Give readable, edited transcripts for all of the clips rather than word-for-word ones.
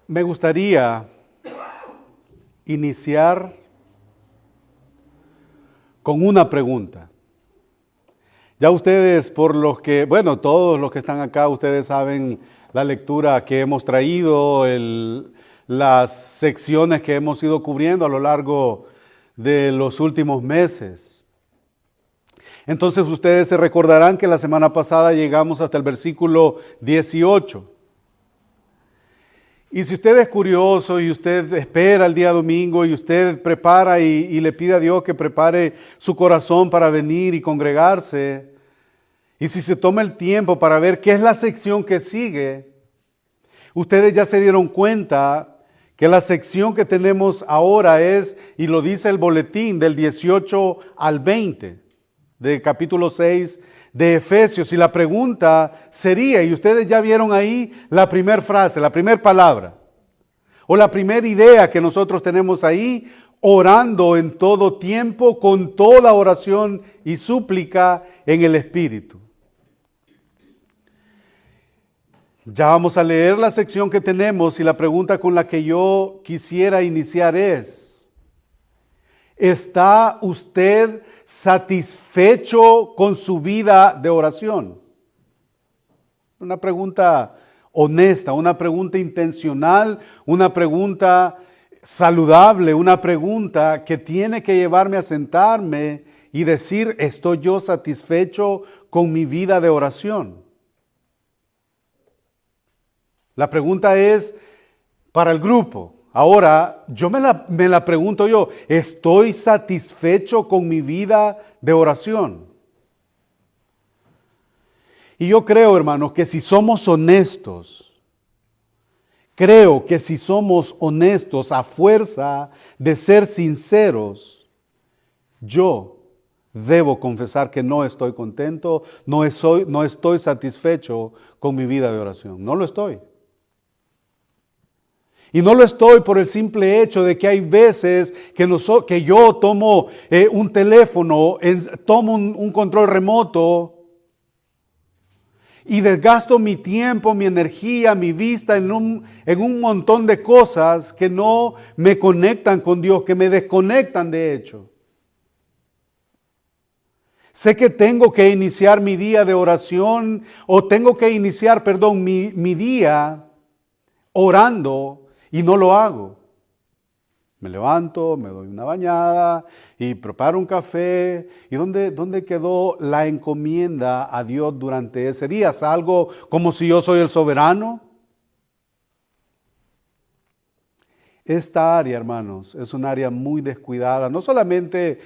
Me gustaría iniciar con una pregunta. Ya ustedes, todos los que están acá, ustedes saben la lectura que hemos traído, las secciones que hemos ido cubriendo a lo largo de los últimos meses. Entonces ustedes se recordarán que la semana pasada llegamos hasta el versículo 18. Y si usted es curioso y usted espera el día domingo y usted prepara y le pide a Dios que prepare su corazón para venir y congregarse, y si se toma el tiempo para ver qué es la sección que sigue, ustedes ya se dieron cuenta que la sección que tenemos ahora es, y lo dice el boletín, del 18 al 20, del capítulo 6 de Efesios. Y la pregunta sería, y ustedes ya vieron ahí la primera frase, la primera palabra, o la primera idea que nosotros tenemos ahí: orando en todo tiempo, con toda oración y súplica en el Espíritu. Ya vamos a leer la sección que tenemos y la pregunta con la que yo quisiera iniciar es: ¿está usted satisfecho con su vida de oración? Una pregunta honesta, una pregunta intencional, una pregunta saludable, una pregunta que tiene que llevarme a sentarme y decir: ¿estoy yo satisfecho con mi vida de oración? La pregunta es para el grupo. Ahora, me la pregunto yo: ¿estoy satisfecho con mi vida de oración? Y yo creo, hermanos, que si somos honestos, a fuerza de ser sinceros, yo debo confesar que no estoy contento, no estoy satisfecho con mi vida de oración. No lo estoy. Y no lo estoy por el simple hecho de que hay veces que yo tomo un teléfono, tomo un control remoto y desgasto mi tiempo, mi energía, mi vista en un montón de cosas que no me conectan con Dios, que me desconectan de hecho. Sé que tengo que iniciar mi día de oración, o tengo que iniciar, mi día orando, y no lo hago. Me levanto, me doy una bañada y preparo un café. ¿Y dónde quedó la encomienda a Dios durante ese día? ¿Salgo como si yo soy el soberano? Esta área, hermanos, es un área muy descuidada. No solamente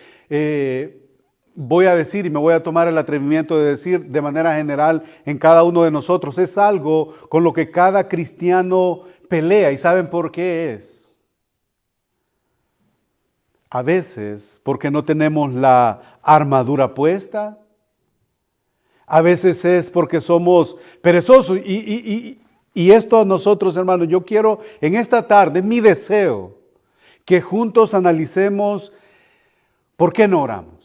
voy a decir, y me voy a tomar el atrevimiento de decir de manera general en cada uno de nosotros, es algo con lo que cada cristiano pelea. ¿Y saben por qué es? A veces porque no tenemos la armadura puesta. A veces es porque somos perezosos. Y esto a nosotros, hermanos, yo quiero en esta tarde, mi deseo, que juntos analicemos por qué no oramos.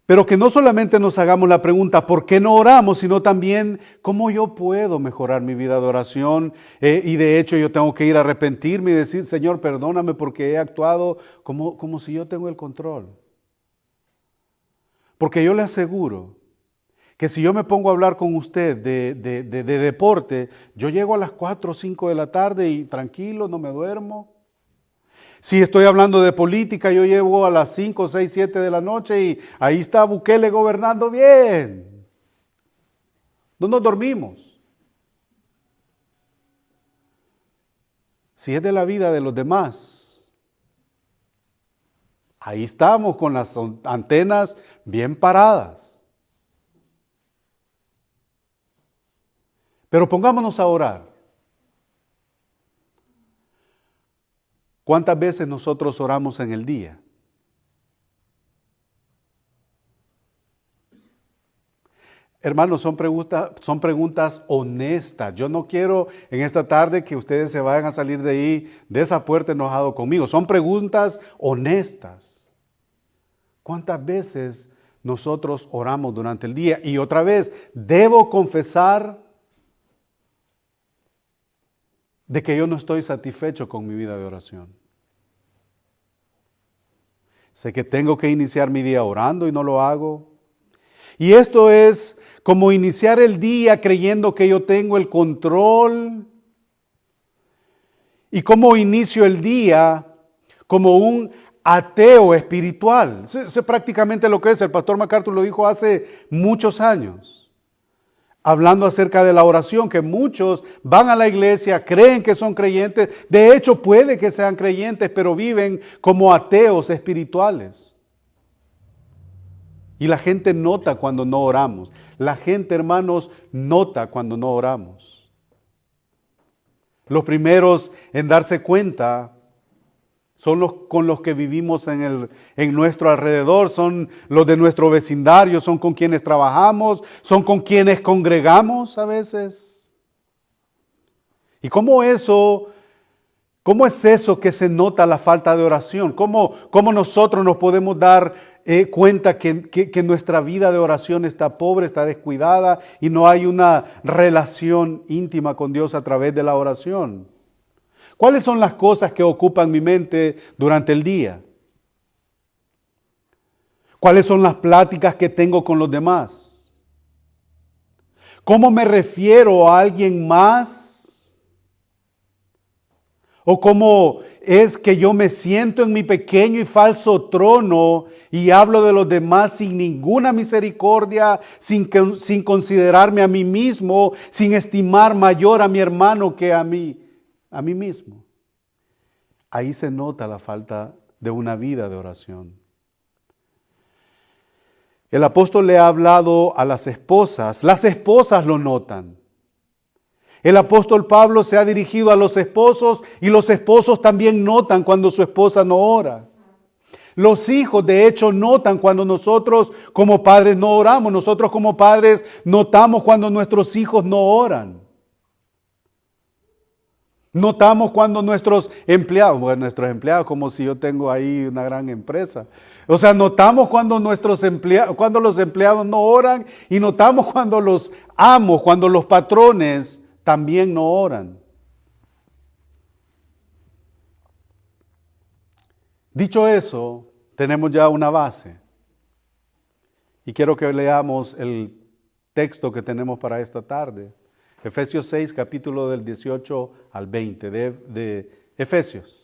Pero que no solamente nos hagamos la pregunta ¿por qué no oramos?, sino también ¿cómo yo puedo mejorar mi vida de oración? Y de hecho yo tengo que ir a arrepentirme y decir: Señor, perdóname porque he actuado como si yo tengo el control. Porque yo le aseguro que si yo me pongo a hablar con usted de deporte, yo llego a las 4 o 5 de la tarde y tranquilo, no me duermo. Si estoy hablando de política, yo llego a las 5, 6, 7 de la noche y ahí está Bukele gobernando bien. No nos dormimos. Si es de la vida de los demás, ahí estamos con las antenas bien paradas. Pero pongámonos a orar. ¿Cuántas veces nosotros oramos en el día? Hermanos, son preguntas honestas. Yo no quiero en esta tarde que ustedes se vayan a salir de ahí, de esa puerta, enojado conmigo. Son preguntas honestas. ¿Cuántas veces nosotros oramos durante el día? Y otra vez, debo confesar de que yo no estoy satisfecho con mi vida de oración. Sé que tengo que iniciar mi día orando y no lo hago. Y esto es como iniciar el día creyendo que yo tengo el control. Y como inicio el día como un ateo espiritual. Eso es prácticamente lo que es. El pastor MacArthur lo dijo hace muchos años, hablando acerca de la oración, que muchos van a la iglesia, creen que son creyentes, de hecho puede que sean creyentes, pero viven como ateos espirituales. Y la gente nota cuando no oramos. La gente, hermanos, nota cuando no oramos. Los primeros en darse cuenta son los con los que vivimos en nuestro alrededor, son los de nuestro vecindario, son con quienes trabajamos, son con quienes congregamos a veces. ¿Y cómo es eso que se nota la falta de oración? ¿Cómo nosotros nos podemos dar cuenta que nuestra vida de oración está pobre, está descuidada y no hay una relación íntima con Dios a través de la oración? ¿Cuáles son las cosas que ocupan mi mente durante el día? ¿Cuáles son las pláticas que tengo con los demás? ¿Cómo me refiero a alguien más? ¿O cómo es que yo me siento en mi pequeño y falso trono y hablo de los demás sin ninguna misericordia, sin considerarme a mí mismo, sin estimar mayor a mi hermano que a mí mismo? Ahí se nota la falta de una vida de oración. El apóstol le ha hablado a las esposas lo notan. El apóstol Pablo se ha dirigido a los esposos y los esposos también notan cuando su esposa no ora. Los hijos de hecho notan cuando nosotros como padres no oramos. Nosotros como padres notamos cuando nuestros hijos no oran. Notamos cuando nuestros empleados como si yo tengo ahí una gran empresa. O sea, notamos cuando cuando los empleados no oran y notamos cuando los amos, cuando los patrones también no oran. Dicho eso, tenemos ya una base. Y quiero que leamos el texto que tenemos para esta tarde. Efesios 6, capítulo del 18 al 20 de Efesios.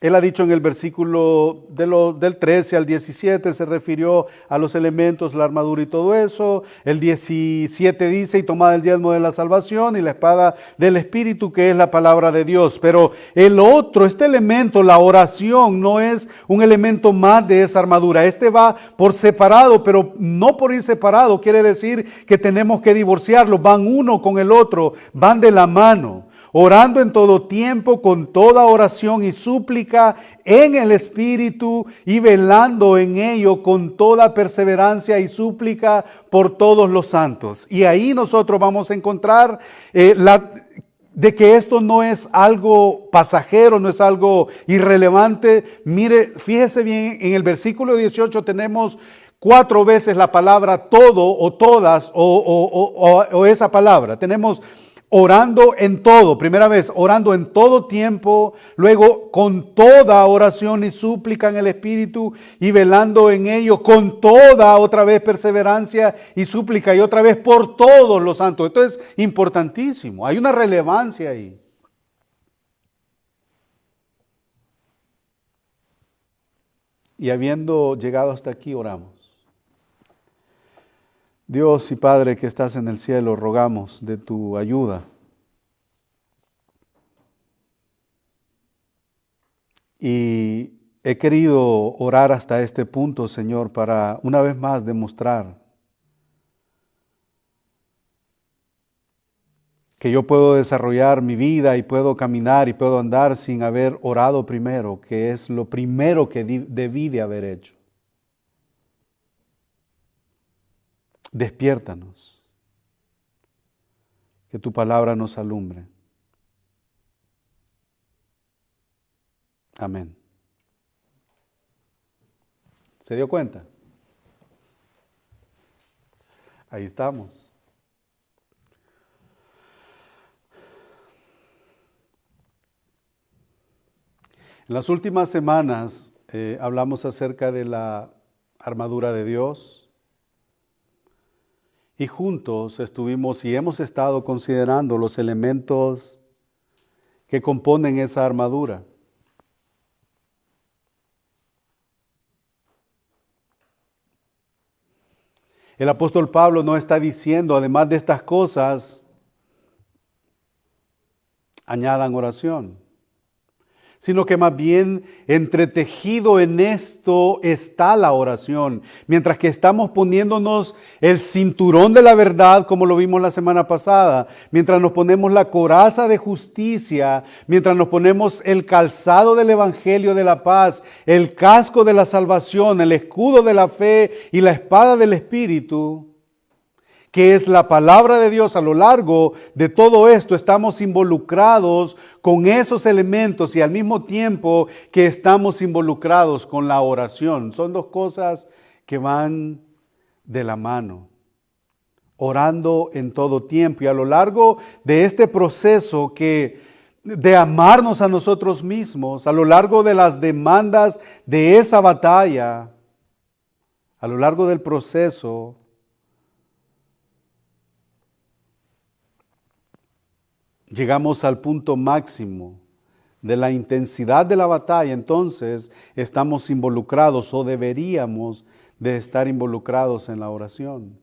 Él ha dicho en el versículo del 13 al 17, se refirió a los elementos, la armadura y todo eso. El 17 dice, y tomad el yelmo de la salvación y la espada del Espíritu, que es la palabra de Dios. Pero este elemento, la oración, no es un elemento más de esa armadura. Este va por separado, pero no por ir separado. Quiere decir que tenemos que divorciarlos. Van uno con el otro, van de la mano. Orando en todo tiempo, con toda oración y súplica en el Espíritu y velando en ello con toda perseverancia y súplica por todos los santos. Y ahí nosotros vamos a encontrar de que esto no es algo pasajero, no es algo irrelevante. Mire, fíjese bien, en el versículo 18 tenemos 4 veces la palabra todo o todas o esa palabra. Tenemos orando en todo, primera vez, orando en todo tiempo, luego con toda oración y súplica en el Espíritu y velando en ello, con toda otra vez perseverancia y súplica y otra vez por todos los santos. Esto es importantísimo, hay una relevancia ahí. Y habiendo llegado hasta aquí, oramos. Dios y Padre que estás en el cielo, rogamos de tu ayuda. Y he querido orar hasta este punto, Señor, para una vez más demostrar que yo puedo desarrollar mi vida y puedo caminar y puedo andar sin haber orado primero, que es lo primero que debí de haber hecho. Despiértanos, que tu palabra nos alumbre. Amén. ¿Se dio cuenta? Ahí estamos. En las últimas semanas hablamos acerca de la armadura de Dios y juntos estuvimos y hemos estado considerando los elementos que componen esa armadura. El apóstol Pablo no está diciendo, además de estas cosas, añadan oración, sino que más bien entretejido en esto está la oración. Mientras que estamos poniéndonos el cinturón de la verdad, como lo vimos la semana pasada, mientras nos ponemos la coraza de justicia, mientras nos ponemos el calzado del evangelio de la paz, el casco de la salvación, el escudo de la fe y la espada del Espíritu, que es la palabra de Dios. A lo largo de todo esto estamos involucrados con esos elementos y al mismo tiempo que estamos involucrados con la oración. Son dos cosas que van de la mano. Orando en todo tiempo y a lo largo de este proceso de amarnos a nosotros mismos, a lo largo de las demandas de esa batalla, a lo largo del proceso, llegamos al punto máximo de la intensidad de la batalla. Entonces estamos involucrados o deberíamos de estar involucrados en la oración.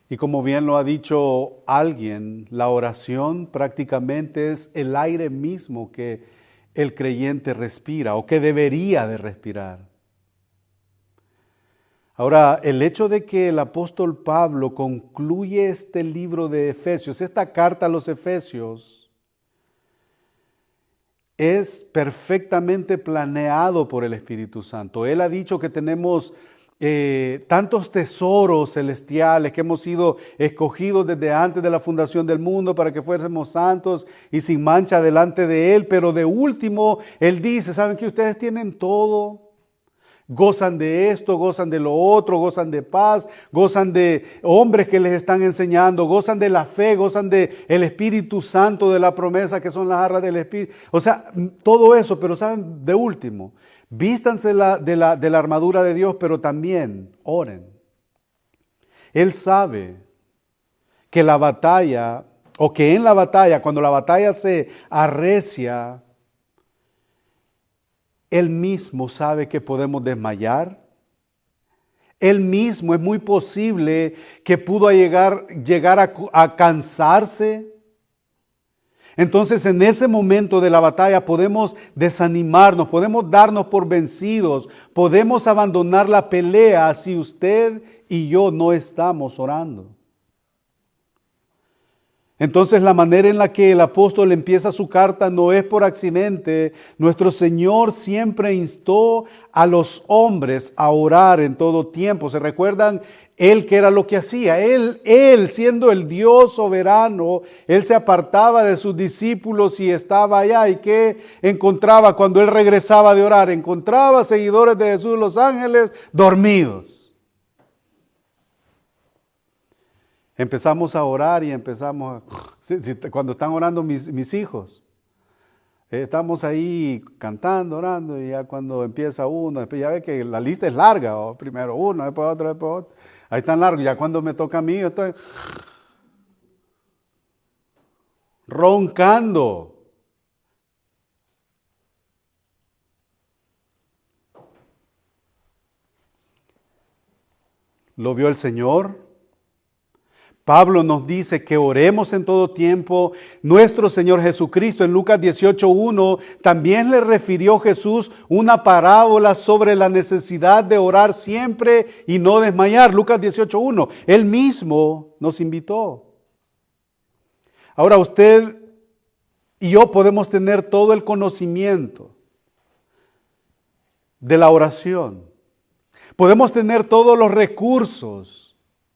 Y como bien lo ha dicho alguien, la oración prácticamente es el aire mismo que el creyente respira o que debería de respirar. Ahora, el hecho de que el apóstol Pablo concluye este libro de Efesios, esta carta a los Efesios, es perfectamente planeado por el Espíritu Santo. Él ha dicho que tenemos tantos tesoros celestiales, que hemos sido escogidos desde antes de la fundación del mundo para que fuésemos santos y sin mancha delante de Él. Pero de último, Él dice, ¿saben que ustedes tienen todo? Gozan de esto, gozan de lo otro, gozan de paz, gozan de hombres que les están enseñando, gozan de la fe, gozan de el Espíritu Santo, de la promesa que son las arras del Espíritu. O sea, todo eso, pero saben, de último, vístanse de la armadura de Dios, pero también oren. Él sabe que la batalla, o que en la batalla, cuando la batalla se arrecia, Él mismo sabe que podemos desmayar. Él mismo es muy posible que pudo llegar a cansarse. Entonces en ese momento de la batalla podemos desanimarnos, podemos darnos por vencidos, podemos abandonar la pelea si usted y yo no estamos orando. Entonces la manera en la que el apóstol empieza su carta no es por accidente. Nuestro Señor siempre instó a los hombres a orar en todo tiempo. ¿Se recuerdan? Él qué era lo que hacía. Él siendo el Dios soberano, Él se apartaba de sus discípulos y estaba allá. ¿Y qué encontraba cuando Él regresaba de orar? Encontraba seguidores de Jesús, los ángeles, dormidos. Empezamos a orar y empezamos, cuando están orando mis hijos, estamos ahí cantando, orando, y ya cuando empieza uno, después ya ve que la lista es larga, o primero uno, después otro, después otro, ahí están largos, ya cuando me toca a mí, yo estoy roncando. ¿Lo vio el Señor? Pablo nos dice que oremos en todo tiempo. Nuestro Señor Jesucristo en Lucas 18:1 también le refirió Jesús una parábola sobre la necesidad de orar siempre y no desmayar. Lucas 18:1. Él mismo nos invitó. Ahora usted y yo podemos tener todo el conocimiento de la oración. Podemos tener todos los recursos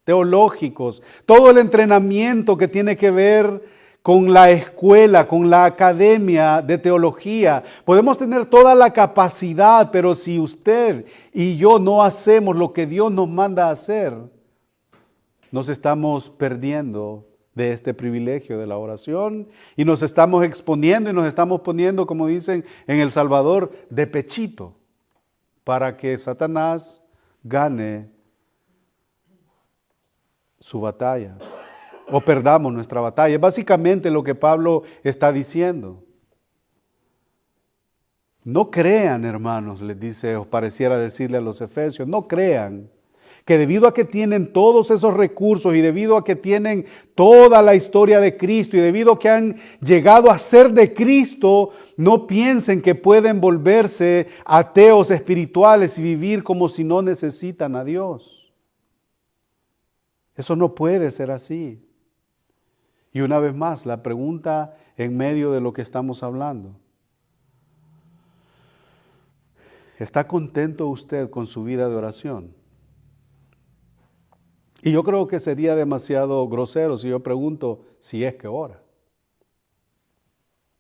teológicos, todo el entrenamiento que tiene que ver con la escuela, con la academia de teología. Podemos tener toda la capacidad, pero si usted y yo no hacemos lo que Dios nos manda a hacer, nos estamos perdiendo de este privilegio de la oración y nos estamos exponiendo y nos estamos poniendo, como dicen en El Salvador, de pechito para que Satanás gane su batalla o perdamos nuestra batalla. Es básicamente lo que Pablo está diciendo. No crean, hermanos, les dice, o pareciera decirle a los efesios, no crean que debido a que tienen todos esos recursos y debido a que tienen toda la historia de Cristo y debido a que han llegado a ser de Cristo, no piensen que pueden volverse ateos espirituales y vivir como si no necesitan a Dios. Eso no puede ser así. Y una vez más, la pregunta en medio de lo que estamos hablando. ¿Está contento usted con su vida de oración? Y yo creo que sería demasiado grosero si yo pregunto si es que ora.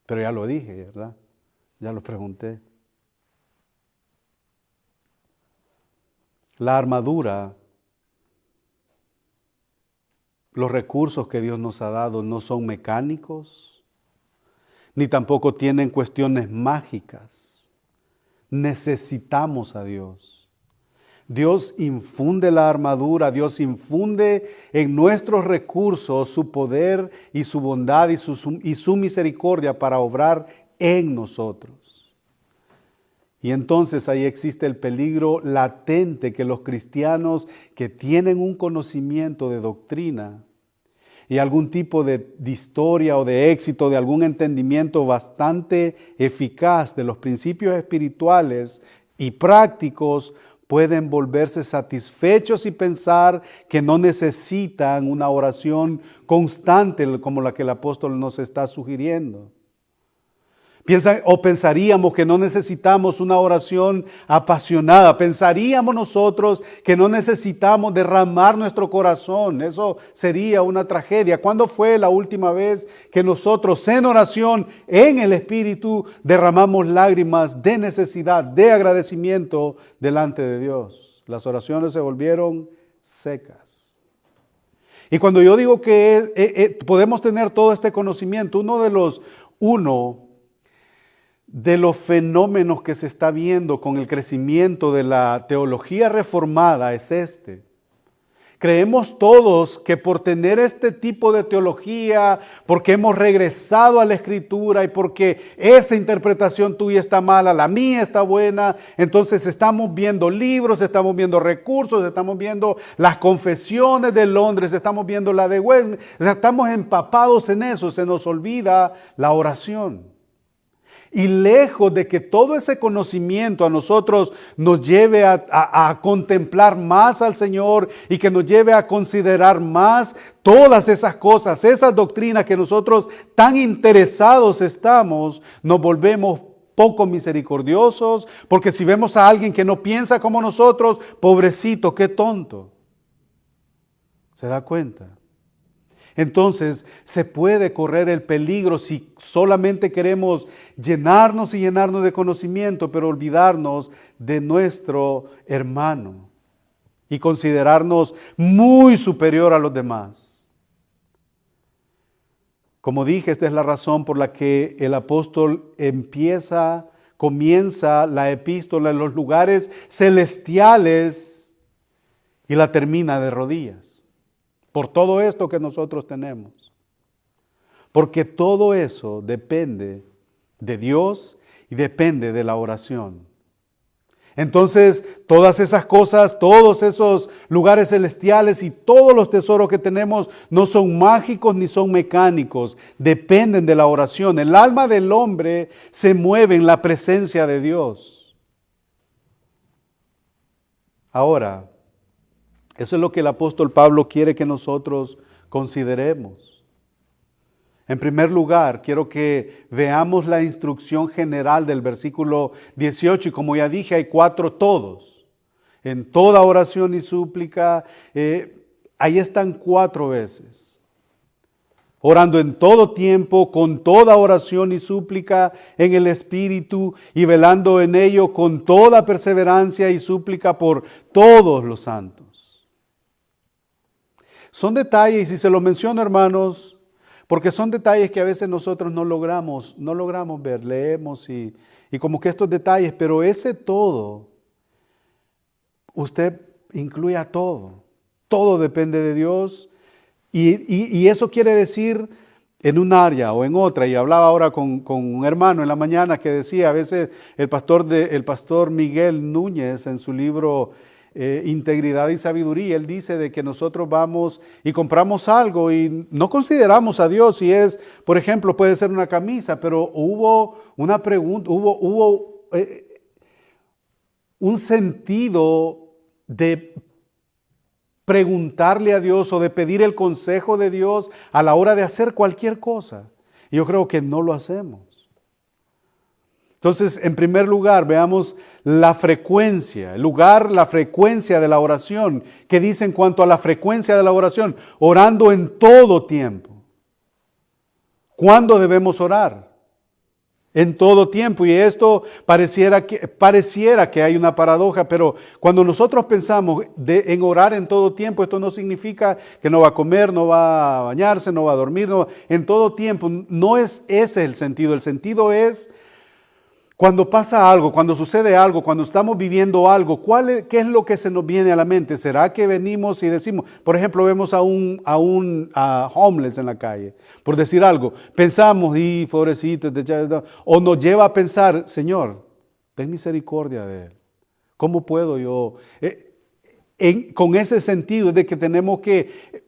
Pero ya lo dije, ¿verdad? Ya lo pregunté. La armadura, los recursos que Dios nos ha dado no son mecánicos, ni tampoco tienen cuestiones mágicas. Necesitamos a Dios. Dios infunde la armadura, Dios infunde en nuestros recursos su poder y su bondad y su misericordia para obrar en nosotros. Y entonces ahí existe el peligro latente que los cristianos que tienen un conocimiento de doctrina y algún tipo de historia o de éxito, de algún entendimiento bastante eficaz de los principios espirituales y prácticos, pueden volverse satisfechos y pensar que no necesitan una oración constante como la que el apóstol nos está sugiriendo. Pensaríamos que no necesitamos una oración apasionada. Pensaríamos nosotros que no necesitamos derramar nuestro corazón. Eso sería una tragedia. ¿Cuándo fue la última vez que nosotros en oración, en el Espíritu, derramamos lágrimas de necesidad, de agradecimiento delante de Dios? Las oraciones se volvieron secas. Y cuando yo digo que podemos tener todo este conocimiento, uno de los fenómenos que se está viendo con el crecimiento de la teología reformada es este. Creemos todos que por tener este tipo de teología, porque hemos regresado a la Escritura y porque esa interpretación tuya está mala, la mía está buena, entonces estamos viendo libros, estamos viendo recursos, estamos viendo las confesiones de Londres, estamos viendo la de Westminster, o sea, estamos empapados en eso, se nos olvida la oración. Y lejos de que todo ese conocimiento a nosotros nos lleve a contemplar más al Señor y que nos lleve a considerar más todas esas cosas, esas doctrinas que nosotros tan interesados estamos, nos volvemos poco misericordiosos, porque si vemos a alguien que no piensa como nosotros, pobrecito, qué tonto. ¿Se da cuenta? Entonces se puede correr el peligro si solamente queremos llenarnos y llenarnos de conocimiento, pero olvidarnos de nuestro hermano y considerarnos muy superior a los demás. Como dije, esta es la razón por la que el apóstol comienza la epístola en los lugares celestiales y la termina de rodillas. Por todo esto que nosotros tenemos. Porque todo eso depende de Dios y depende de la oración. Entonces, todas esas cosas, todos esos lugares celestiales y todos los tesoros que tenemos no son mágicos ni son mecánicos, dependen de la oración. El alma del hombre se mueve en la presencia de Dios. Ahora, eso es lo que el apóstol Pablo quiere que nosotros consideremos. En primer lugar, quiero que veamos la instrucción general del versículo 18 y como ya dije, hay 4 todos. En toda oración y súplica, ahí están 4 veces. Orando en todo tiempo, con toda oración y súplica en el Espíritu y velando en ello con toda perseverancia y súplica por todos los santos. Son detalles, y se los menciono, hermanos, porque son detalles que a veces nosotros no logramos ver, leemos y como que estos detalles, pero ese todo, usted incluye a todo. Todo depende de Dios y eso quiere decir en un área o en otra. Y hablaba ahora con un hermano en la mañana que decía, a veces el pastor Miguel Núñez en su libro Integridad y Sabiduría, él dice de que nosotros vamos y compramos algo y no consideramos a Dios si es, por ejemplo, puede ser una camisa, pero hubo una pregunta, hubo un sentido de preguntarle a Dios o de pedir el consejo de Dios a la hora de hacer cualquier cosa. Y yo creo que no lo hacemos. Entonces, en primer lugar, veamos la frecuencia, la frecuencia de la oración. ¿Qué dice en cuanto a la frecuencia de la oración? Orando en todo tiempo. ¿Cuándo debemos orar? En todo tiempo. Y esto pareciera que hay una paradoja, pero cuando nosotros pensamos en orar en todo tiempo, esto no significa que no va a comer, no va a bañarse, no va a dormir, en todo tiempo. No es ese el sentido. El sentido es cuando pasa algo, cuando sucede algo, cuando estamos viviendo algo, ¿qué es lo que se nos viene a la mente? ¿Será que venimos y decimos, por ejemplo, vemos a un homeless en la calle, por decir algo, pensamos, y pobrecito, o nos lleva a pensar, Señor, ten misericordia de él. ¿Cómo puedo yo? Con ese sentido de que tenemos que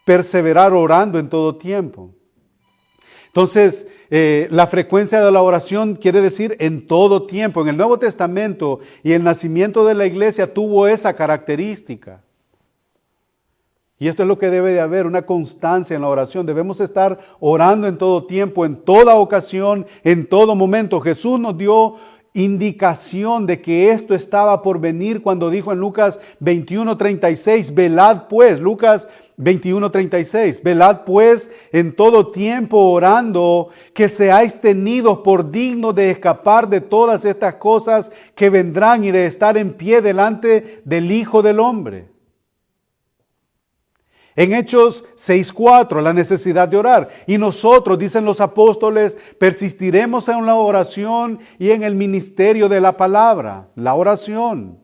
perseverar orando en todo tiempo. Entonces, la frecuencia de la oración quiere decir en todo tiempo. En el Nuevo Testamento y el nacimiento de la iglesia tuvo esa característica. Y esto es lo que debe de haber, una constancia en la oración. Debemos estar orando en todo tiempo, en toda ocasión, en todo momento. Jesús nos dio indicación de que esto estaba por venir cuando dijo en Lucas 21:36, velad pues, Lucas 21:36, velad pues en todo tiempo orando, que seáis tenidos por dignos de escapar de todas estas cosas que vendrán y de estar en pie delante del Hijo del Hombre. En Hechos 6:4, la necesidad de orar. Y nosotros, dicen los apóstoles, persistiremos en la oración y en el ministerio de la palabra, la oración.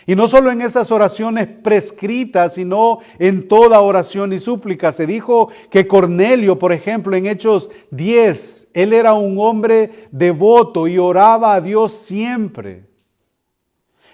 Y no solo en esas oraciones prescritas, sino en toda oración y súplica. Se dijo que Cornelio, por ejemplo, en Hechos 10, él era un hombre devoto y oraba a Dios siempre.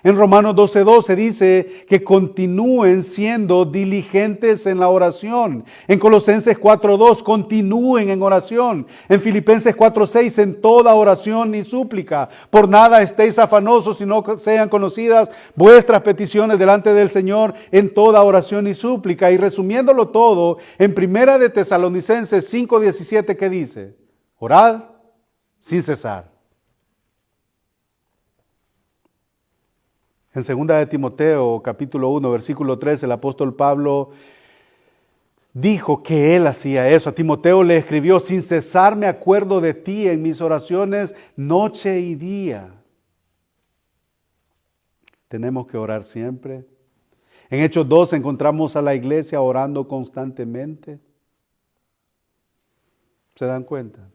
En Romanos 12:12 dice que continúen siendo diligentes en la oración. En Colosenses 4:2 continúen en oración. En Filipenses 4:6 en toda oración y súplica. Por nada estéis afanosos, sino que sean conocidas vuestras peticiones delante del Señor en toda oración y súplica. Y resumiéndolo todo, en Primera de Tesalonicenses 5:17, ¿qué dice? Orad sin cesar. En 2 de Timoteo, capítulo 1, versículo 3, el apóstol Pablo dijo que él hacía eso. A Timoteo le escribió, sin cesar me acuerdo de ti en mis oraciones noche y día. Tenemos que orar siempre. En Hechos 2 encontramos a la iglesia orando constantemente. ¿Se dan cuenta?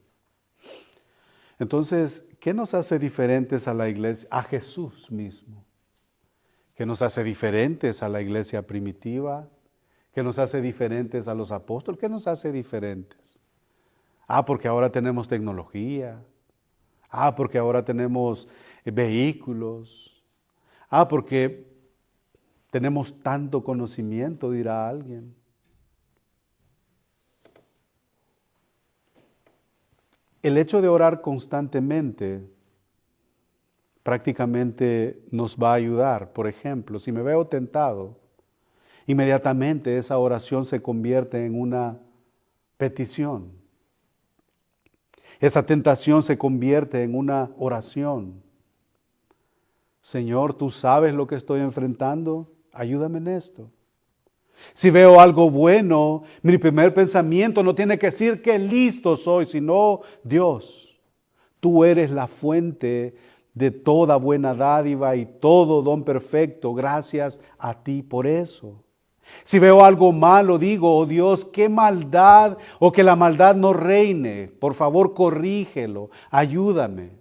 Entonces, ¿qué nos hace diferentes a la iglesia? A Jesús mismo. ¿Qué nos hace diferentes a la iglesia primitiva? ¿Qué nos hace diferentes a los apóstoles? ¿Qué nos hace diferentes? Porque ahora tenemos tecnología. Porque ahora tenemos vehículos. Porque tenemos tanto conocimiento, dirá alguien. El hecho de orar constantemente prácticamente nos va a ayudar. Por ejemplo, si me veo tentado, inmediatamente esa oración se convierte en una petición. Esa tentación se convierte en una oración. Señor, tú sabes lo que estoy enfrentando, ayúdame en esto. Si veo algo bueno, mi primer pensamiento no tiene que decir que listo soy, sino Dios, tú eres la fuente de toda buena dádiva y todo don perfecto. Gracias a ti por eso. Si veo algo malo, digo, oh Dios, qué maldad, o que la maldad no reine. Por favor, corrígelo, ayúdame.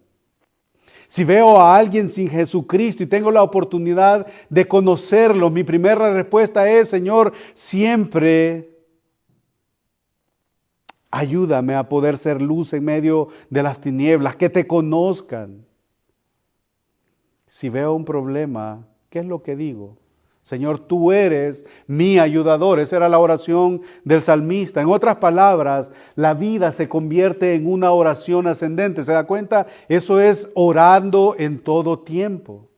Si veo a alguien sin Jesucristo y tengo la oportunidad de conocerlo, mi primera respuesta es, Señor, siempre ayúdame a poder ser luz en medio de las tinieblas, que te conozcan. Si veo un problema, ¿qué es lo que digo? Señor, tú eres mi ayudador. Esa era la oración del salmista. En otras palabras, la vida se convierte en una oración ascendente. ¿Se da cuenta? Eso es orando en todo tiempo,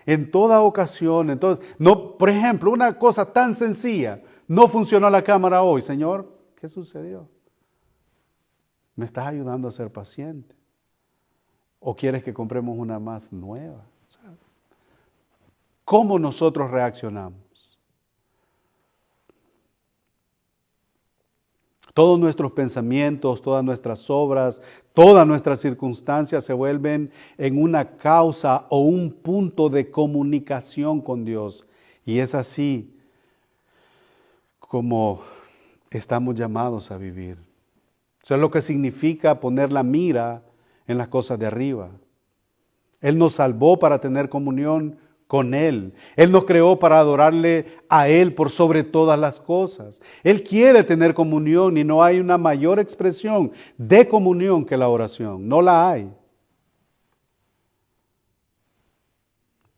en toda ocasión. Entonces, no, por ejemplo, una cosa tan sencilla. No funcionó la cámara hoy. Señor, ¿qué sucedió? ¿Me estás ayudando a ser paciente? ¿O quieres que compremos una más nueva? ¿Cómo nosotros reaccionamos? Todos nuestros pensamientos, todas nuestras obras, todas nuestras circunstancias se vuelven en una causa o un punto de comunicación con Dios. Y es así como estamos llamados a vivir. Eso es lo que significa poner la mira en las cosas de arriba. Él nos salvó para tener comunión con Él. Él nos creó para adorarle a Él por sobre todas las cosas. Él quiere tener comunión y no hay una mayor expresión de comunión que la oración. No la hay.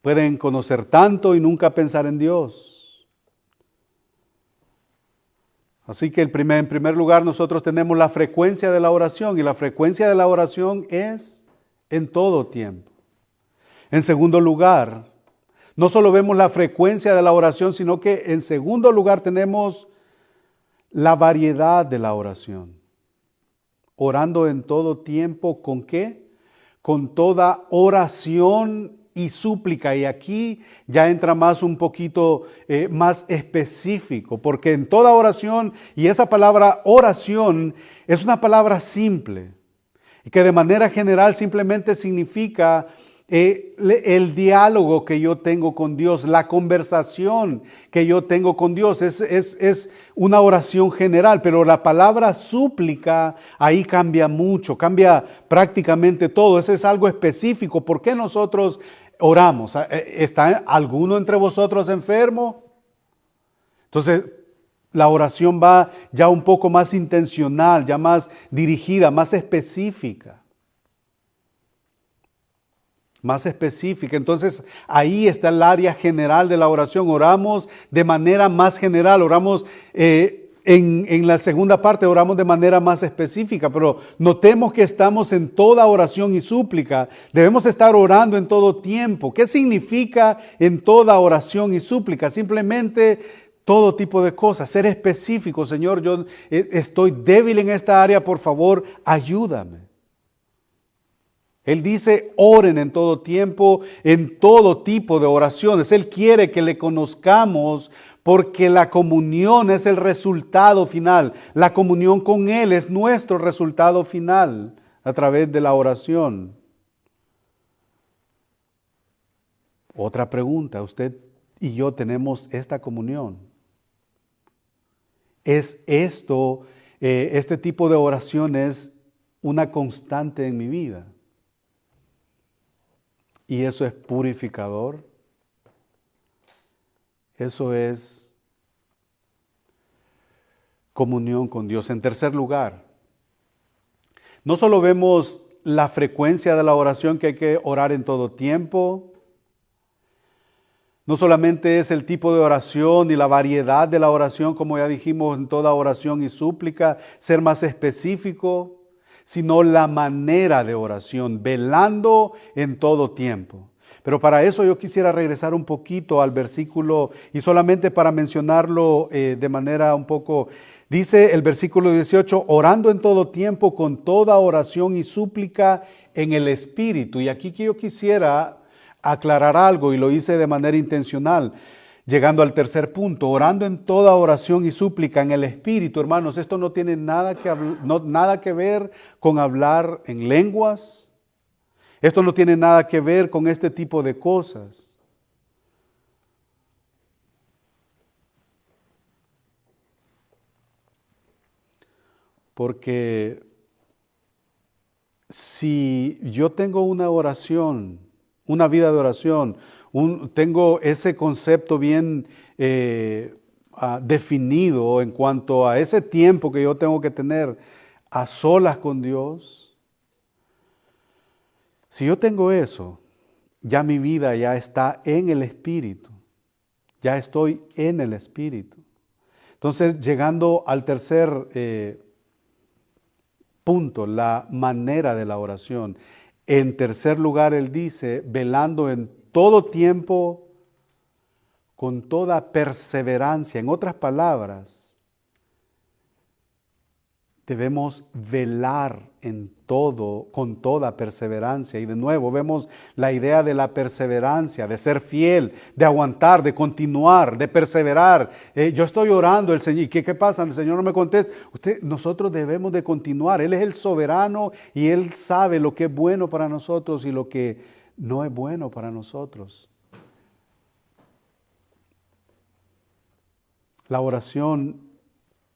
Pueden conocer tanto y nunca pensar en Dios. Así que en primer lugar nosotros tenemos la frecuencia de la oración y la frecuencia de la oración es en todo tiempo. En segundo lugar, no solo vemos la frecuencia de la oración, sino que en segundo lugar tenemos la variedad de la oración. Orando en todo tiempo, ¿con qué? Con toda oración y súplica. Y aquí ya entra más un poquito más específico, porque en toda oración, y esa palabra oración es una palabra simple, y que de manera general simplemente significa el diálogo que yo tengo con Dios, la conversación que yo tengo con Dios, es una oración general, pero la palabra súplica ahí cambia mucho, cambia prácticamente todo, eso es algo específico. ¿Por qué nosotros oramos? ¿Está alguno entre vosotros enfermo? Entonces, la oración va ya un poco más intencional, ya más dirigida, más específica. Más específica. Entonces ahí está el área general de la oración. Oramos de manera más general, oramos en la segunda parte, oramos de manera más específica, pero notemos que estamos en toda oración y súplica. Debemos estar orando en todo tiempo. ¿Qué significa en toda oración y súplica? Simplemente todo tipo de cosas, ser específico. Señor, yo estoy débil en esta área, por favor, ayúdame. Él dice, oren en todo tiempo, en todo tipo de oraciones. Él quiere que le conozcamos porque la comunión es el resultado final. La comunión con Él es nuestro resultado final a través de la oración. Otra pregunta, ¿usted y yo tenemos esta comunión? ¿Es esto, este tipo de oraciones, una constante en mi vida? Y eso es purificador. Eso es comunión con Dios. En tercer lugar, no solo vemos la frecuencia de la oración, que hay que orar en todo tiempo. No solamente es el tipo de oración y la variedad de la oración, como ya dijimos, en toda oración y súplica, ser más específico, sino la manera de oración, velando en todo tiempo. Pero para eso yo quisiera regresar un poquito al versículo, y solamente para mencionarlo de manera un poco, dice el versículo 18, orando en todo tiempo con toda oración y súplica en el Espíritu. Y aquí que yo quisiera aclarar algo, y lo hice de manera intencional. Llegando al tercer punto, orando en toda oración y súplica en el Espíritu. Hermanos, esto no tiene nada que ver con hablar en lenguas. Esto no tiene nada que ver con este tipo de cosas. porque si yo tengo una oración, una vida de oración, tengo ese concepto bien definido en cuanto a ese tiempo que yo tengo que tener a solas con Dios, si yo tengo eso, ya mi vida ya está en el Espíritu, ya estoy en el Espíritu. Entonces, llegando al tercer punto, la manera de la oración. En tercer lugar, él dice, velando en todo tiempo, con toda perseverancia. En otras palabras, debemos velar en todo, con toda perseverancia. Y de nuevo vemos la idea de la perseverancia, de ser fiel, de aguantar, de continuar, de perseverar. Yo estoy orando, el Señor, ¿y qué pasa? El Señor no me contesta. Nosotros debemos de continuar. Él es el soberano y Él sabe lo que es bueno para nosotros y lo que no es bueno para nosotros. La oración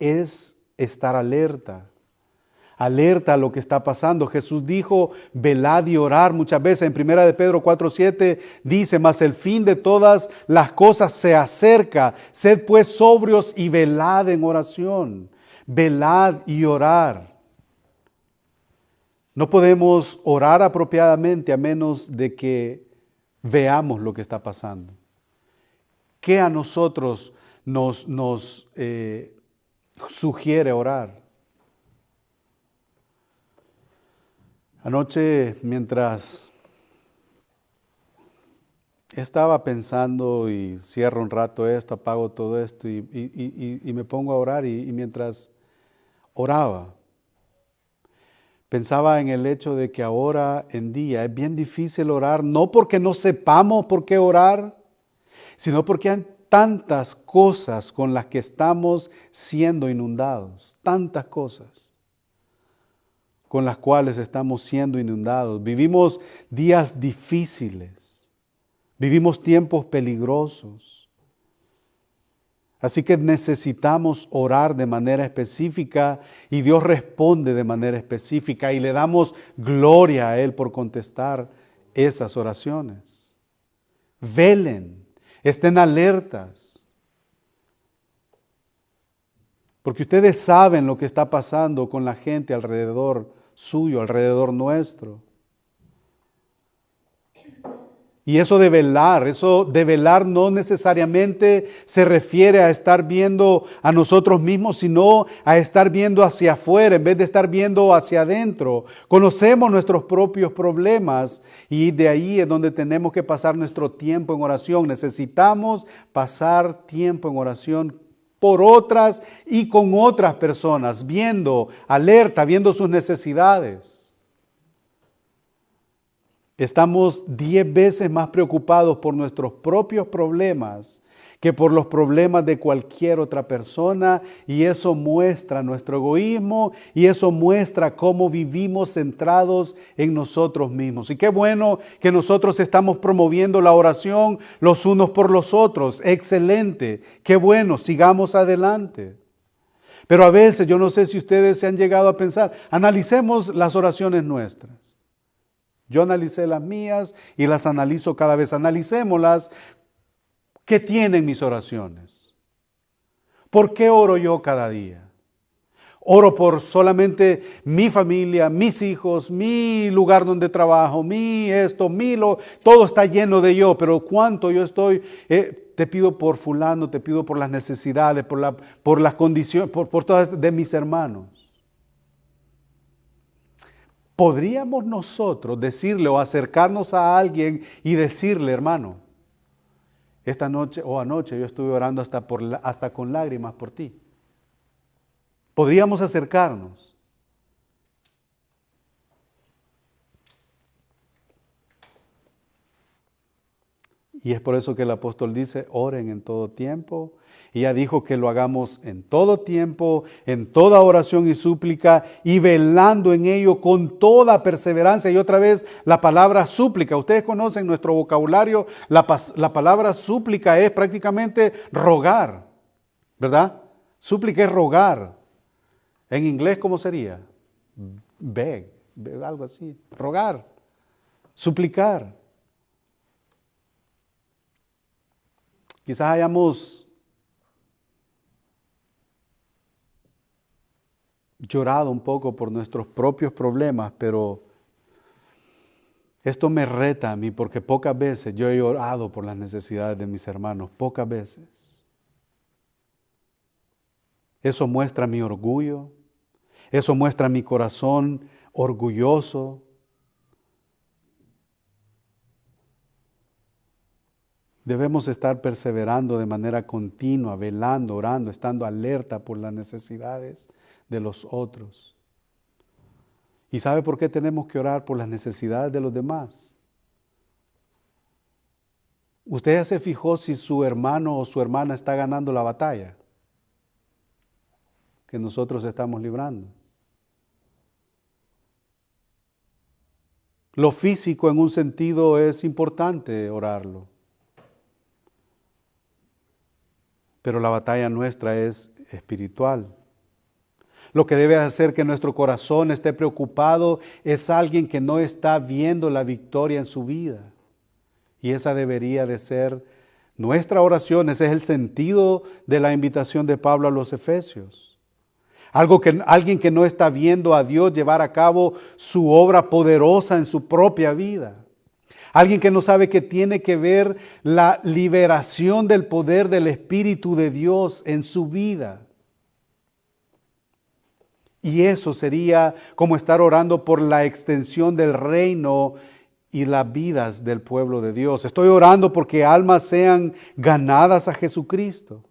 es estar alerta a lo que está pasando. Jesús dijo, velad y orar muchas veces. En 1 de Pedro 4:7 dice, mas el fin de todas las cosas se acerca. Sed pues sobrios y velad en oración. Velad y orar. No podemos orar apropiadamente a menos de que veamos lo que está pasando. ¿Qué a nosotros nos sugiere orar? Anoche, mientras estaba pensando y cierro un rato esto, apago todo esto y me pongo a orar y mientras oraba, pensaba en el hecho de que ahora en día es bien difícil orar, no porque no sepamos por qué orar, sino porque hay tantas cosas con las que estamos siendo inundados, tantas cosas con las cuales estamos siendo inundados. Vivimos días difíciles, vivimos tiempos peligrosos. Así que necesitamos orar de manera específica y Dios responde de manera específica y le damos gloria a Él por contestar esas oraciones. Velen, estén alertas, porque ustedes saben lo que está pasando con la gente alrededor suyo, alrededor nuestro. Y eso de velar no necesariamente se refiere a estar viendo a nosotros mismos, sino a estar viendo hacia afuera en vez de estar viendo hacia adentro. Conocemos nuestros propios problemas y de ahí es donde tenemos que pasar nuestro tiempo en oración. Necesitamos pasar tiempo en oración por otras y con otras personas, viendo, alerta, viendo sus necesidades. Estamos 10 veces más preocupados por nuestros propios problemas que por los problemas de cualquier otra persona, y eso muestra nuestro egoísmo y eso muestra cómo vivimos centrados en nosotros mismos. Y qué bueno que nosotros estamos promoviendo la oración los unos por los otros. Excelente, qué bueno, sigamos adelante. Pero a veces, yo no sé si ustedes se han llegado a pensar, analicemos las oraciones nuestras. Yo analicé las mías y las analizo cada vez. Analicémoslas. ¿Qué tienen mis oraciones? ¿Por qué oro yo cada día? ¿Oro por solamente mi familia, mis hijos, mi lugar donde trabajo, todo está lleno de yo, pero cuánto yo estoy, te pido por fulano, te pido por las necesidades, por las condiciones, por todas de mis hermanos? ¿Podríamos nosotros decirle o acercarnos a alguien y decirle, hermano, esta noche o anoche yo estuve orando hasta con lágrimas por ti? ¿Podríamos acercarnos? Y es por eso que el apóstol dice, oren en todo tiempo. Y ya dijo que lo hagamos en todo tiempo, en toda oración y súplica, y velando en ello con toda perseverancia. Y otra vez, la palabra súplica. Ustedes conocen nuestro vocabulario, la palabra súplica es prácticamente rogar, ¿verdad? Súplica es rogar. En inglés, ¿cómo sería? Beg, algo así. Rogar, suplicar. Quizás hayamos llorado un poco por nuestros propios problemas, pero esto me reta a mí porque pocas veces yo he orado por las necesidades de mis hermanos, pocas veces. Eso muestra mi orgullo, eso muestra mi corazón orgulloso. Debemos estar perseverando de manera continua, velando, orando, estando alerta por las necesidades de los otros. ¿Y sabe por qué tenemos que orar por las necesidades de los demás? ¿Usted ya se fijó si su hermano o su hermana está ganando la batalla que nosotros estamos librando? Lo físico en un sentido es importante orarlo. Pero la batalla nuestra es espiritual. Lo que debe hacer que nuestro corazón esté preocupado es alguien que no está viendo la victoria en su vida. Y esa debería de ser nuestra oración. Ese es el sentido de la invitación de Pablo a los Efesios. Alguien que no está viendo a Dios llevar a cabo su obra poderosa en su propia vida. Alguien que no sabe que tiene que ver la liberación del poder del Espíritu de Dios en su vida. Y eso sería como estar orando por la extensión del reino y las vidas del pueblo de Dios. Estoy orando porque almas sean ganadas a Jesucristo.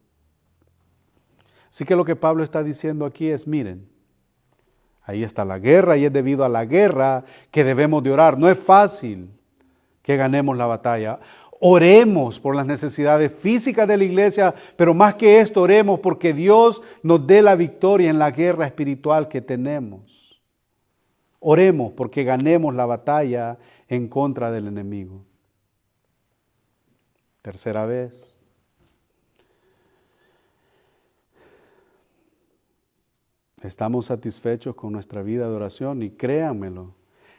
Así que lo que Pablo está diciendo aquí es, miren, ahí está la guerra y es debido a la guerra que debemos de orar. No es fácil que ganemos la batalla. Oremos por las necesidades físicas de la iglesia, pero más que esto, oremos porque Dios nos dé la victoria en la guerra espiritual que tenemos. Oremos porque ganemos la batalla en contra del enemigo. Tercera vez. Estamos satisfechos con nuestra vida de oración y créanmelo,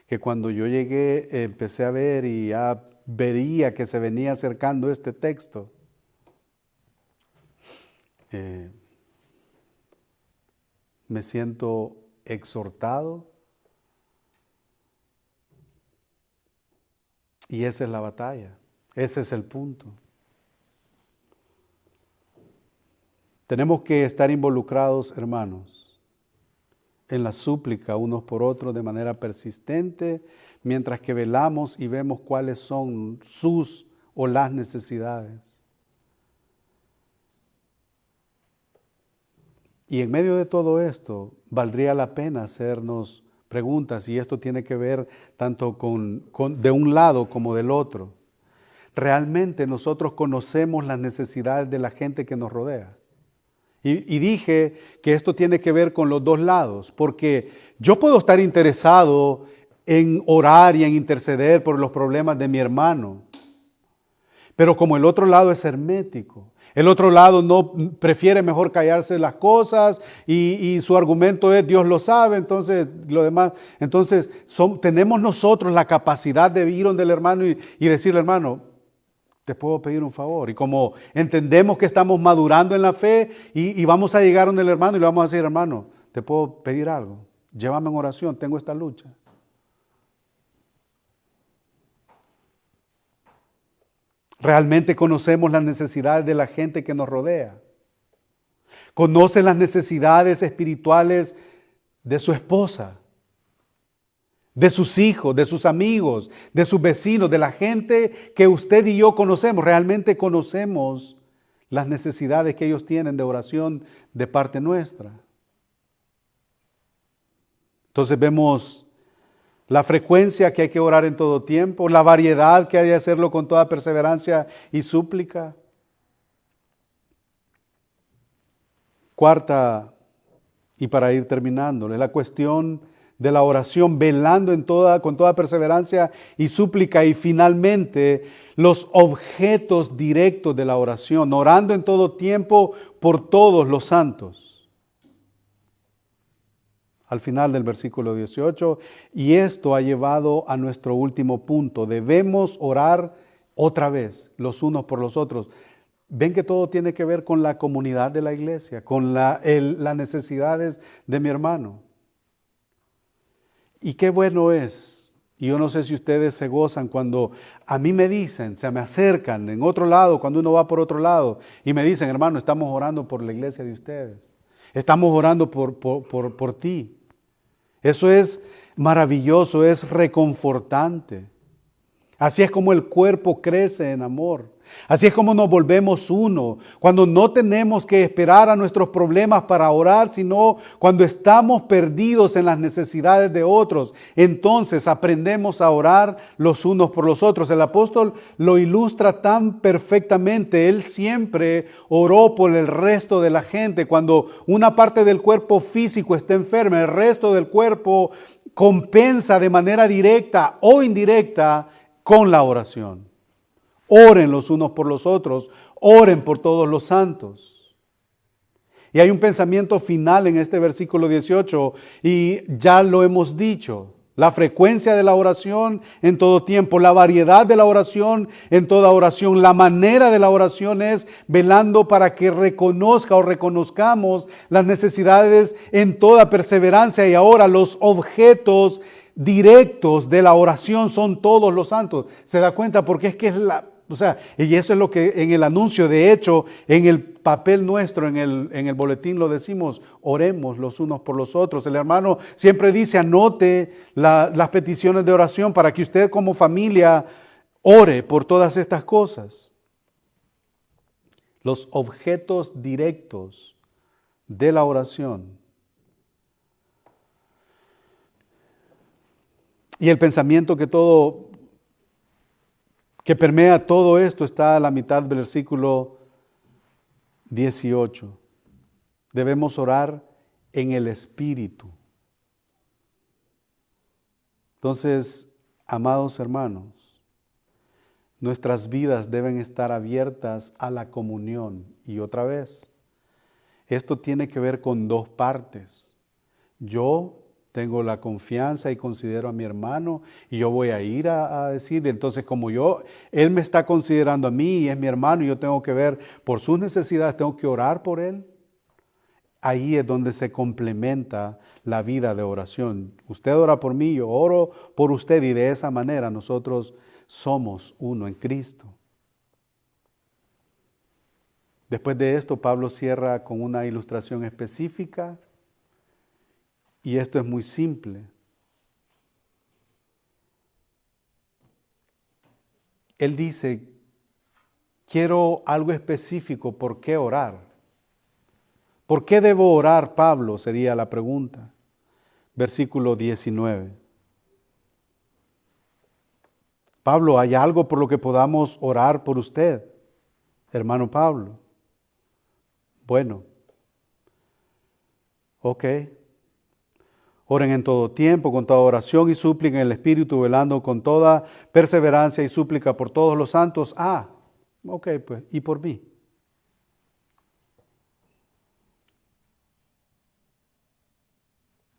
que cuando yo llegué empecé a ver y ya vería que se venía acercando este texto. Me siento exhortado y esa es la batalla, ese es el punto. Tenemos que estar involucrados, hermanos, en la súplica unos por otros de manera persistente, mientras que velamos y vemos cuáles son sus o las necesidades. Y en medio de todo esto, valdría la pena hacernos preguntas, y esto tiene que ver tanto de un lado como del otro. ¿Realmente nosotros conocemos las necesidades de la gente que nos rodea? Y dije que esto tiene que ver con los dos lados, porque yo puedo estar interesado en orar y en interceder por los problemas de mi hermano, pero como el otro lado es hermético, el otro lado no prefiere mejor callarse las cosas y su argumento es Dios lo sabe, entonces lo demás, entonces tenemos nosotros la capacidad de ir donde el hermano y decirle, hermano, te puedo pedir un favor. Y como entendemos que estamos madurando en la fe y vamos a llegar donde el hermano y le vamos a decir, hermano, te puedo pedir algo, llévame en oración, tengo esta lucha. Realmente conocemos las necesidades de la gente que nos rodea. Conoce las necesidades espirituales de su esposa, de sus hijos, de sus amigos, de sus vecinos, de la gente que usted y yo conocemos. Realmente conocemos las necesidades que ellos tienen de oración de parte nuestra. Entonces vemos la frecuencia que hay que orar en todo tiempo, la variedad que hay de hacerlo con toda perseverancia y súplica. Cuarta, y para ir terminando, es la cuestión de la oración, velando con toda perseverancia y súplica, y finalmente los objetos directos de la oración, orando en todo tiempo por todos los santos. al final del versículo 18, y esto ha llevado a nuestro último punto. Debemos orar otra vez los unos por los otros. Ven que todo tiene que ver con la comunidad de la iglesia, con las necesidades de mi hermano. Y qué bueno es, y yo no sé si ustedes se gozan cuando a mí me dicen, se me acercan en otro lado, cuando uno va por otro lado, y me dicen, hermano, estamos orando por la iglesia de ustedes. Estamos orando por ti. Eso es maravilloso, es reconfortante. Así es como el cuerpo crece en amor. Así es como nos volvemos uno. Cuando no tenemos que esperar a nuestros problemas para orar, sino cuando estamos perdidos en las necesidades de otros, entonces aprendemos a orar los unos por los otros. El apóstol lo ilustra tan perfectamente. Él siempre oró por el resto de la gente. Cuando una parte del cuerpo físico está enferma, el resto del cuerpo compensa de manera directa o indirecta con la oración. Oren los unos por los otros, oren por todos los santos. Y hay un pensamiento final en este versículo 18 y ya lo hemos dicho. La frecuencia de la oración en todo tiempo, la variedad de la oración en toda oración, la manera de la oración es velando para que reconozcamos las necesidades en toda perseverancia. Y ahora los objetos directos de la oración son todos los santos. ¿Se da cuenta? Porque es que y eso es lo que en el anuncio, de hecho, en el papel nuestro, en el boletín lo decimos, oremos los unos por los otros. El hermano siempre dice, anote las peticiones de oración para que usted como familia ore por todas estas cosas. Los objetos directos de la oración. Y el pensamiento que permea todo esto está a la mitad del versículo 18. Debemos orar en el Espíritu. Entonces, amados hermanos, nuestras vidas deben estar abiertas a la comunión. Y otra vez, esto tiene que ver con dos partes. Yo tengo la confianza y considero a mi hermano y yo voy a ir a decirle, entonces como él me está considerando a mí y es mi hermano y yo tengo que ver por sus necesidades, tengo que orar por él. Ahí es donde se complementa la vida de oración. Usted ora por mí, yo oro por usted y de esa manera nosotros somos uno en Cristo. Después de esto, Pablo cierra con una ilustración específica. Y esto es muy simple. Él dice, quiero algo específico, ¿por qué orar? ¿Por qué debo orar, Pablo? Sería la pregunta. Versículo 19. Pablo, ¿hay algo por lo que podamos orar por usted, hermano Pablo? Bueno, ok. Oren en todo tiempo, con toda oración y súplica en el Espíritu, velando con toda perseverancia y súplica por todos los santos. Ok, pues, y por mí.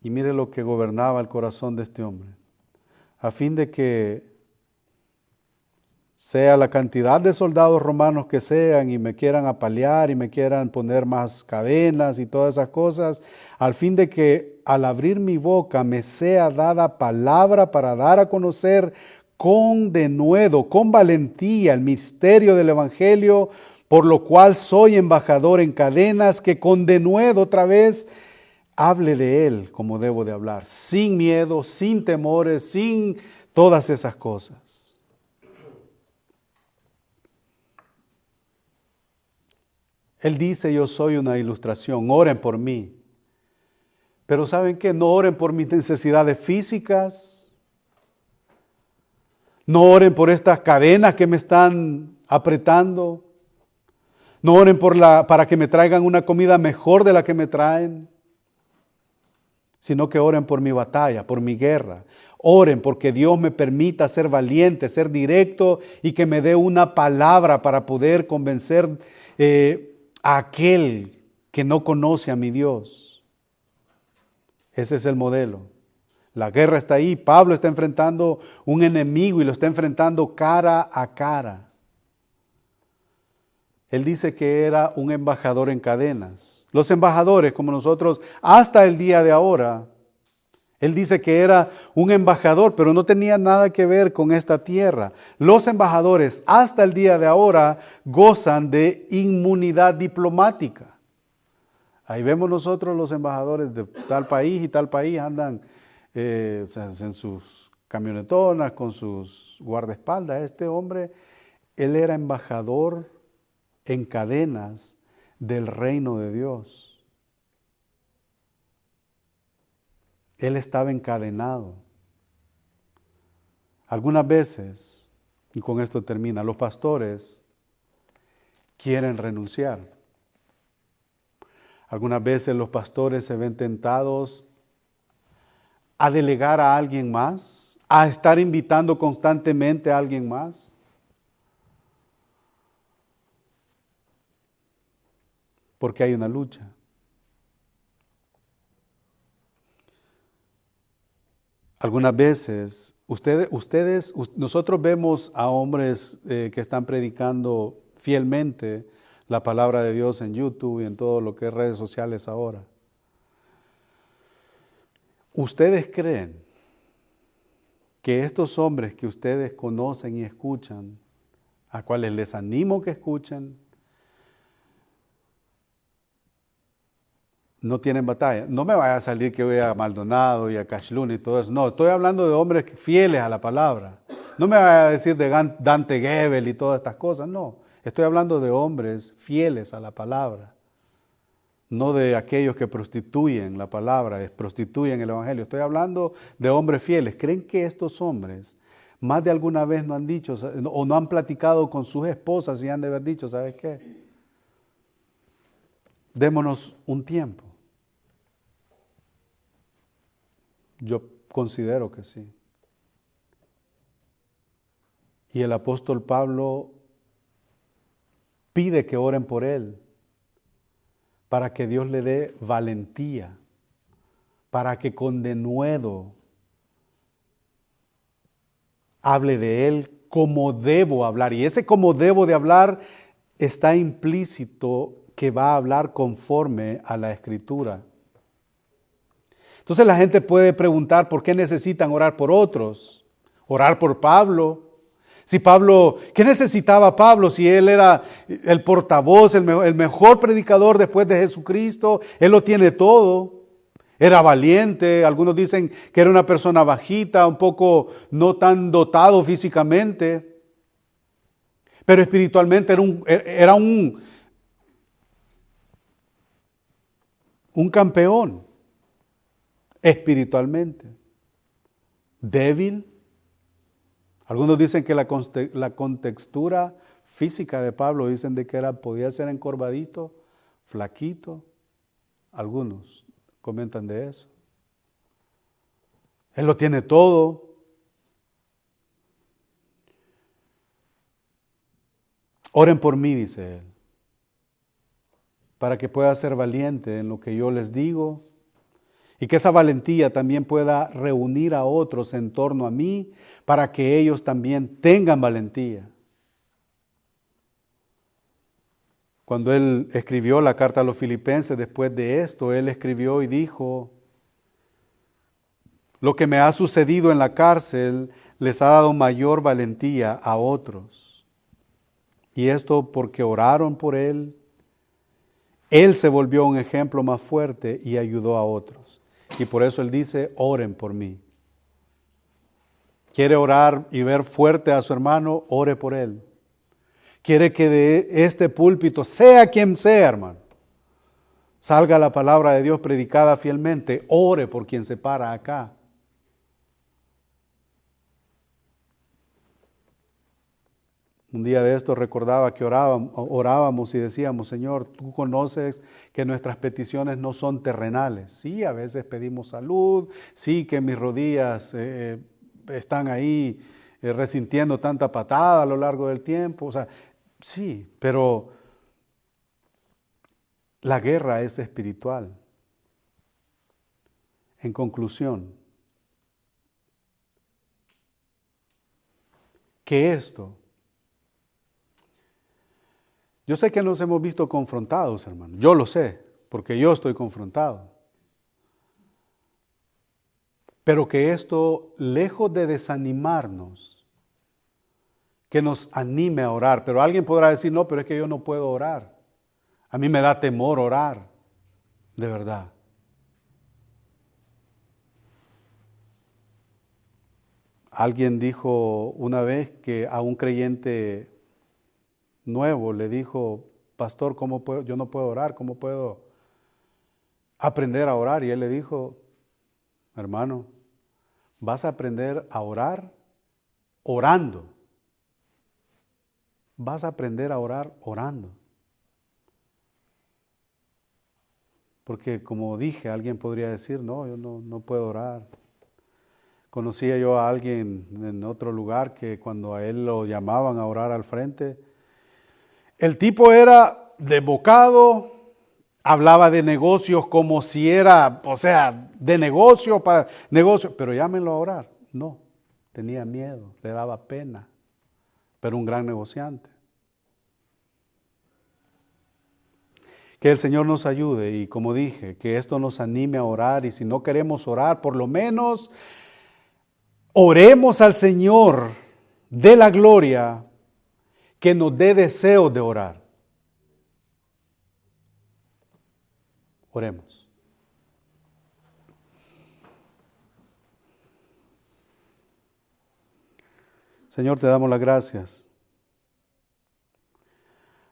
Y mire lo que gobernaba el corazón de este hombre. A fin de que sea la cantidad de soldados romanos que sean y me quieran apalear y me quieran poner más cadenas y todas esas cosas, al fin de que al abrir mi boca me sea dada palabra para dar a conocer con denuedo, con valentía el misterio del Evangelio, por lo cual soy embajador en cadenas, que con denuedo otra vez hable de él como debo de hablar, sin miedo, sin temores, sin todas esas cosas. Él dice, yo soy una ilustración, oren por mí. Pero ¿saben qué? No oren por mis necesidades físicas. No oren por estas cadenas que me están apretando. No oren para que me traigan una comida mejor de la que me traen. Sino que oren por mi batalla, por mi guerra. Oren porque Dios me permita ser valiente, ser directo y que me dé una palabra para poder convencer a aquel que no conoce a mi Dios. Ese es el modelo. La guerra está ahí. Pablo está enfrentando un enemigo y lo está enfrentando cara a cara. Él dice que era un embajador en cadenas. Los embajadores, como nosotros, hasta el día de ahora, él dice que era un embajador, pero no tenía nada que ver con esta tierra. Los embajadores, hasta el día de ahora, gozan de inmunidad diplomática. Ahí vemos nosotros los embajadores de tal país y tal país andan o sea, en sus camionetonas, con sus guardaespaldas. Este hombre, él era embajador en cadenas del reino de Dios. Él estaba encadenado. Algunas veces, y con esto termina, los pastores quieren renunciar. Algunas veces los pastores se ven tentados a delegar a alguien más, a estar invitando constantemente a alguien más. Porque hay una lucha. Algunas veces, nosotros vemos a hombres que están predicando fielmente la palabra de Dios en YouTube y en todo lo que es redes sociales ahora. ¿Ustedes creen que estos hombres que ustedes conocen y escuchan, a cuales les animo que escuchen, no tienen batalla? No me vaya a salir que voy a Maldonado y a Cashlun y todo eso. No, estoy hablando de hombres fieles a la palabra. No me vaya a decir de Dante Gebel y todas estas cosas. No, estoy hablando de hombres fieles a la palabra. No de aquellos que prostituyen la palabra, prostituyen el evangelio. Estoy hablando de hombres fieles. ¿Creen que estos hombres más de alguna vez no han dicho o no han platicado con sus esposas y han de haber dicho, ¿sabes qué? Démonos un tiempo. Yo considero que sí. Y el apóstol Pablo pide que oren por él, para que Dios le dé valentía, para que con denuedo hable de él como debo hablar. Y ese como debo de hablar está implícito que va a hablar conforme a la Escritura. Entonces la gente puede preguntar por qué necesitan orar por otros, orar por Pablo. Si Pablo, ¿qué necesitaba Pablo si él era el portavoz, el mejor predicador después de Jesucristo? Él lo tiene todo. Era valiente, algunos dicen que era una persona bajita, un poco no tan dotado físicamente, pero espiritualmente era un campeón, espiritualmente. Débil. Algunos dicen que la contextura física de Pablo, dicen de que podía ser encorvadito, flaquito. Algunos comentan de eso. Él lo tiene todo. Oren por mí, dice él, para que pueda ser valiente en lo que yo les digo y que esa valentía también pueda reunir a otros en torno a mí para que ellos también tengan valentía. Cuando él escribió la carta a los filipenses, después de esto, él escribió y dijo: lo que me ha sucedido en la cárcel les ha dado mayor valentía a otros. Y esto porque oraron por él. Él se volvió un ejemplo más fuerte y ayudó a otros. Y por eso él dice: oren por mí. ¿Quiere orar y ver fuerte a su hermano? Ore por él. ¿Quiere que de este púlpito, sea quien sea, hermano, salga la palabra de Dios predicada fielmente? Ore por quien se para acá. Un día de esto recordaba que orábamos y decíamos: Señor, tú conoces que nuestras peticiones no son terrenales. Sí, a veces pedimos salud, sí que mis rodillas están ahí resintiendo tanta patada a lo largo del tiempo. O sea, sí, pero la guerra es espiritual. En conclusión, que esto, yo sé que nos hemos visto confrontados, hermano, yo lo sé, porque yo estoy confrontado, pero que esto, lejos de desanimarnos, que nos anime a orar. Pero alguien podrá decir, no, pero es que yo no puedo orar, a mí me da temor orar, de verdad. Alguien dijo una vez que a un creyente nuevo le dijo, pastor, ¿cómo puedo? Yo no puedo orar, ¿cómo puedo aprender a orar? Y él le dijo, hermano, vas a aprender a orar orando. Vas a aprender a orar orando. Porque como dije, alguien podría decir, no, yo no puedo orar. Conocía yo a alguien en otro lugar que cuando a él lo llamaban a orar al frente, el tipo era desbocado, hablaba de negocios como si era, o sea, de negocio para negocio, pero llámenlo a orar. No, tenía miedo, le daba pena, pero un gran negociante. Que el Señor nos ayude y como dije, que esto nos anime a orar y si no queremos orar, por lo menos oremos al Señor de la gloria que nos dé deseo de orar. Oremos. Señor, te damos las gracias.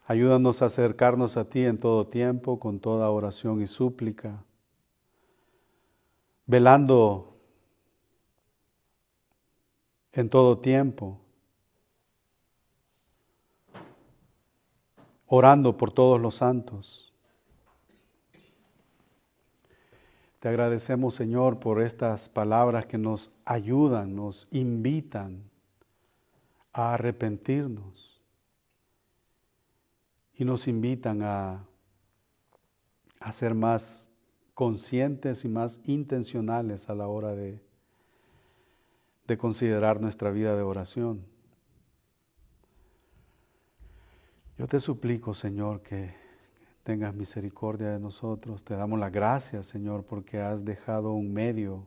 Ayúdanos a acercarnos a ti en todo tiempo, con toda oración y súplica, velando en todo tiempo, orando por todos los santos. Te agradecemos, Señor, por estas palabras que nos ayudan, nos invitan a arrepentirnos y nos invitan a ser más conscientes y más intencionales a la hora de considerar nuestra vida de oración. Yo te suplico, Señor, que tengas misericordia de nosotros. Te damos las gracias, Señor, porque has dejado un medio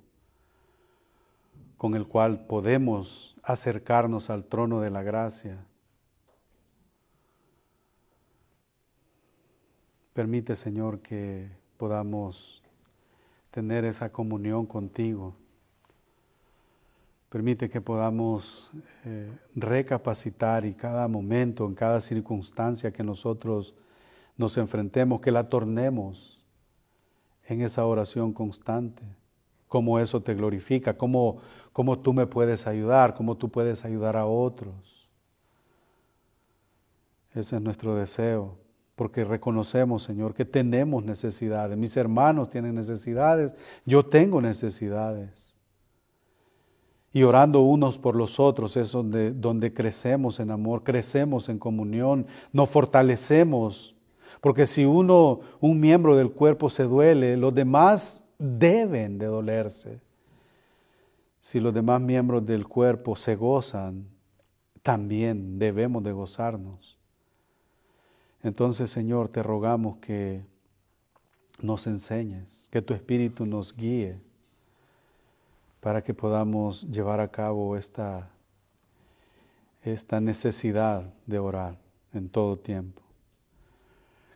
con el cual podemos acercarnos al trono de la gracia. Permite, Señor, que podamos tener esa comunión contigo. Permite que podamos recapacitar y cada momento, en cada circunstancia que nosotros nos enfrentemos, que la tornemos en esa oración constante. Cómo eso te glorifica, cómo tú me puedes ayudar, cómo tú puedes ayudar a otros. Ese es nuestro deseo, porque reconocemos, Señor, que tenemos necesidades. Mis hermanos tienen necesidades, yo tengo necesidades. Y orando unos por los otros es donde crecemos en amor, crecemos en comunión, nos fortalecemos. Porque si un miembro del cuerpo se duele, los demás deben de dolerse. Si los demás miembros del cuerpo se gozan, también debemos de gozarnos. Entonces, Señor, te rogamos que nos enseñes, que tu Espíritu nos guíe para que podamos llevar a cabo esta necesidad de orar en todo tiempo.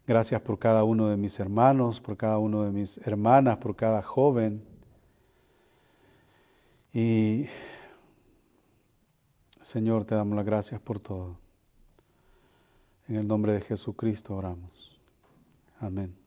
Gracias por cada uno de mis hermanos, por cada uno de mis hermanas, por cada joven. Y Señor, te damos las gracias por todo. En el nombre de Jesucristo oramos. Amén.